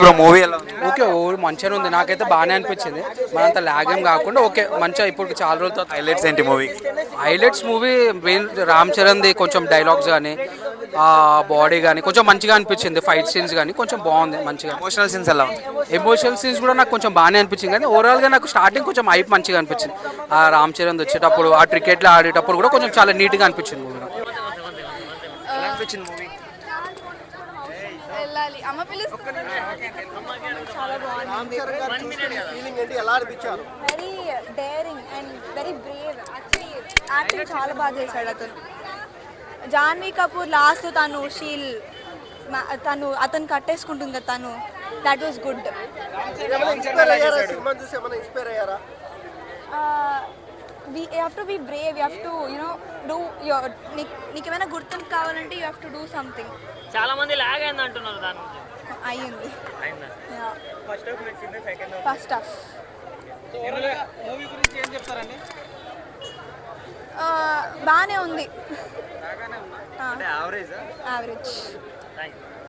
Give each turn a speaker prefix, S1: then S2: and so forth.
S1: Bro movie ఎలా ఉంది?
S2: Okay మంచిగానే ఉంది, నాకైతే బాగానే అనిపించింది. మనంత లాగ్ ఏం కాకుండా ఓకే మంచిగా. ఇప్పుడు చాలా రోజులతో
S1: హైలైట్స్ ఏంటి movie?
S2: Highlights movie main Ram చరణ్ది కొంచెం డైలాగ్స్ కానీ బాడీ కానీ కొంచెం మంచిగా అనిపించింది. ఫైట్ సీన్స్ కానీ కొంచెం బాగుంది మంచిగా.
S1: ఎమోషనల్ సీన్స్ ఎలా ఉంది?
S2: ఎమోషనల్ సీన్స్ కూడా నాకు కొంచెం బాగానే అనిపించింది, కానీ ఓవరాల్గా నాకు స్టార్టింగ్ కొంచెం హైప్ మంచిగా అనిపించింది. ఆ రామ్ చరణ్ వచ్చేటప్పుడు ఆ క్రికెట్లో ఆడేటప్పుడు కూడా కొంచెం చాలా నీట్గా అనిపించింది మూవీ నాకు.
S1: ఎలా అనిపించింది మూవీ?
S3: వెళ్ళాలి అమ్మ పిలుస్తుంది. చాలా బాగుంది. Very daring and very Brave. Acting చాలా బాగా చేశాడు అతను. జాన్వీ కపూర్ లాస్ట్ తను అతను కట్టేసుకుంటుంది కదా, తను that was good. You have to be brave, you have to do your. నీకు ఏమైనా గుర్తింపు కావాలంటే you have to do something.
S4: చాలా మంది లాగ్ అయింది అంటున్నారు, దాని
S3: అయ్యింది
S4: ఫస్ట్
S3: ఫస్ట్ హాఫ్. బాగానే ఉంది, యావరేజ్.